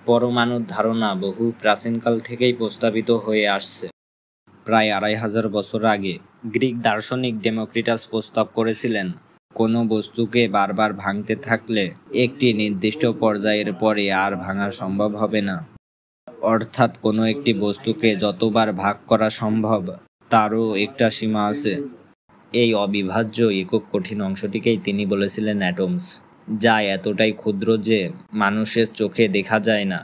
পরমাণুর ধারণা বহু প্রাচীনকাল থেকেই প্রস্তাবিত হয়ে আসছে। প্রায় ২৫০০ বছর আগে গ্রিক দার্শনিক ডেমোক্রিটাস প্রস্তাব করেছিলেন, কোনো বস্তুকে বারবার ভাঙতে থাকলে একটি নির্দিষ্ট পর্যায়ের পরে আর ভাঙা সম্ভব হবে না। অর্থাৎ কোনো একটি বস্তুকে যতবার ভাগ করা সম্ভব তারও একটা সীমা আছে। এই অবিভাজ্য একক কঠিন অংশটিকেই তিনি বলেছিলেন অ্যাটমস, যা এতটাই ক্ষুদ্র যে মানুষের চোখে দেখা যায় না।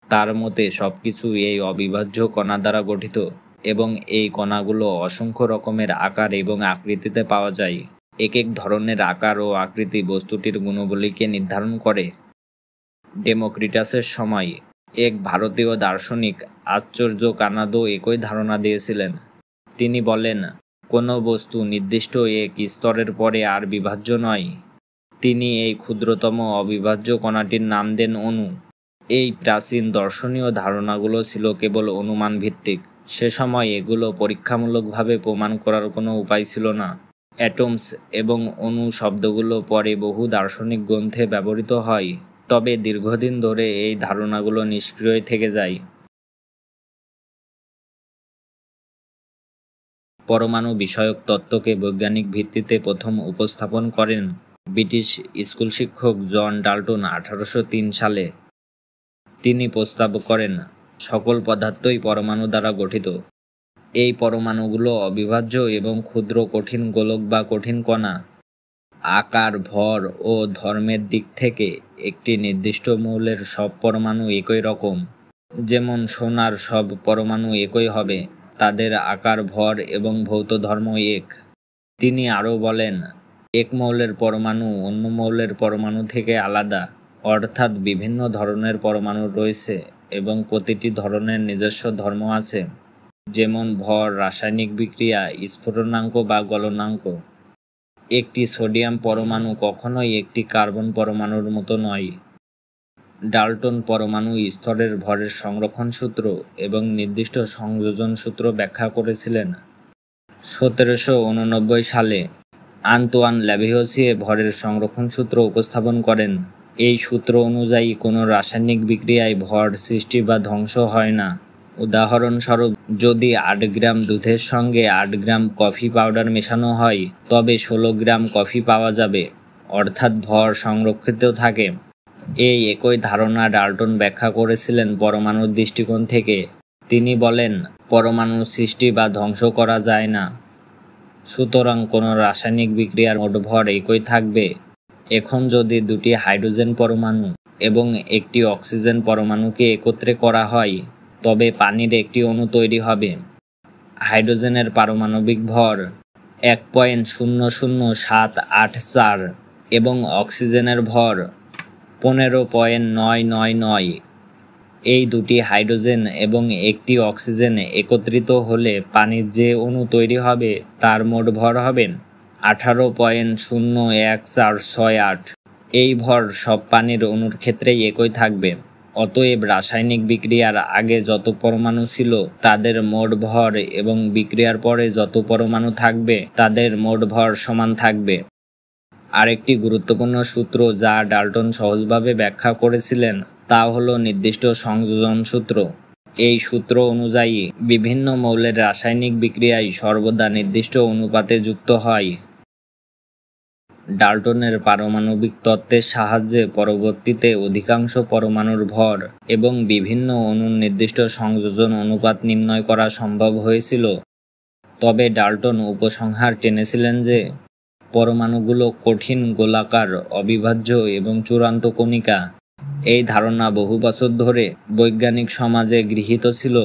তার মতে সবকিছু এই অবিভাজ্য কণা দ্বারা গঠিত এবং এই কণাগুলো অসংখ্য রকমের আকার এবং আকৃতিতে পাওয়া যায়। এক এক ধরনের আকার ও আকৃতি বস্তুটির গুণাবলীকে নির্ধারণ করে। ডেমোক্রিটাসের সময় এক ভারতীয় দার্শনিক আশ্চর্য কানাদো একই ধারণা দিয়েছিলেন। তিনি বলেন, কোনো বস্তু নির্দিষ্ট এক স্তরের পরে আর বিভাজ্য নয়। তিনি এই ক্ষুদ্রতম অবিভাজ্য কণাটির নাম দেন অণু। এই প্রাচীন দর্শনীয় ধারণাগুলো ছিল কেবল অনুমান ভিত্তিক। সে সময় এগুলো পরীক্ষামূলকভাবে প্রমাণ করার কোনো উপায় ছিল না। অ্যাটমস এবং অণু শব্দগুলো পরে বহু দার্শনিক গ্রন্থে ব্যবহৃত হয়, তবে দীর্ঘদিন ধরে এই ধারণাগুলো নিষ্ক্রিয় থেকে যায়। পরমাণু বিষয়ক তত্ত্বকে বৈজ্ঞানিক ভিত্তিতে প্রথম উপস্থাপন করেন ব্রিটিশ স্কুল শিক্ষক জন ডাল্টন 1803 সালে। তিনি প্রস্তাব করেন, সকল পদার্থই পরমাণু দ্বারা গঠিত। এই পরমাণুগুলো অবিভাজ্য এবং ক্ষুদ্র কঠিন গোলক বা কঠিন কণা। আকার, ভর ও ধর্মের দিক থেকে একটি নির্দিষ্ট মৌলের সব পরমাণু একই রকম। যেমন সোনার সব পরমাণু একই হবে, তাদের আকার, ভর এবং ভৌত ধর্ম এক। তিনি আরও বলেন, এক মৌলের পরমাণু অন্য মৌলের পরমাণু থেকে আলাদা, অর্থাৎ বিভিন্ন ধরনের পরমাণু রয়েছে এবং প্রতিটি ধরনের নিজস্ব ধর্ম আছে, যেমন ভর, রাসায়নিক বিক্রিয়া, স্ফুটনাঙ্ক বা গলনাঙ্ক। একটি সোডিয়াম পরমাণু কখনোই একটি কার্বন পরমাণুর মতো নয়। ডাল্টন পরমাণু স্তরের ভরের সংরক্ষণ সূত্র এবং নির্দিষ্ট সংযোজন সূত্র ব্যাখ্যা করেছিলেন। 1789 সালে আন্তোয়ান ল্যাভোইসিয়ে ভরের সংরক্ষণ সূত্র উপস্থাপন করেন। এই সূত্র অনুযায়ী কোনো রাসায়নিক বিক্রিয়ায় ভর সৃষ্টি বা ধ্বংস হয় না। উদাহরণস্বরূপ, যদি 8 গ্রাম দুধের সঙ্গে 8 গ্রাম কফি পাউডার মেশানো হয়, তবে 16 গ্রাম কফি পাওয়া যাবে, অর্থাৎ ভর সংরক্ষিত থাকে। এই একই ধারণা ডাল্টন ব্যাখ্যা করেছিলেন পরমাণুর দৃষ্টিকোণ থেকে। তিনি বলেন, পরমাণু সৃষ্টি বা ধ্বংস করা যায় না, সুতরাং কোনো রাসায়নিক বিক্রিয়ার মোট ভর একই থাকবে। এখন যদি দুটি হাইড্রোজেন পরমাণু এবং একটি অক্সিজেন পরমাণুকে একত্রে করা হয়, তবে পানির একটি অণু তৈরি হবে। হাইড্রোজেনের পারমাণবিক ভর 1.00784 এবং অক্সিজেনের ভর 15.999। এই দুটি হাইড্রোজেন এবং একটি অক্সিজেন একত্রিত হলে পানির যে অণু তৈরি হবে তার মোট ভর হবে 18.01468। এই ভর সব পানির অণুর ক্ষেত্রেই একই থাকবে। অতএব রাসায়নিক বিক্রিয়ার আগে যত পরমাণু ছিল তাদের মোট ভর এবং বিক্রিয়ার পরে যত পরমাণু থাকবে তাদের মোট ভর সমান থাকবে। আরেকটি গুরুত্বপূর্ণ সূত্র যা ডাল্টন সহজভাবে ব্যাখ্যা করেছিলেন তা হলো নির্দিষ্ট সংযোজন সূত্র। এই সূত্র অনুযায়ী বিভিন্ন মৌলের রাসায়নিক বিক্রিয়ায় সর্বদা নির্দিষ্ট অনুপাতে যুক্ত হয়। ডাল্টনের পারমাণবিক তত্ত্বের সাহায্যে পরবর্তীতে অধিকাংশ পরমাণুর ভর এবং বিভিন্ন অণুর নির্দিষ্ট সংযোজন অনুপাত নির্ণয় করা সম্ভব হয়েছিল। তবে ডাল্টন উপসংহার টেনেছিলেন যে পরমাণুগুলো কঠিন, গোলাকার, অবিভাজ্য এবং চূড়ান্ত কণিকা। এই ধারণা বহু বছর ধরে বৈজ্ঞানিক সমাজে গৃহীত ছিল,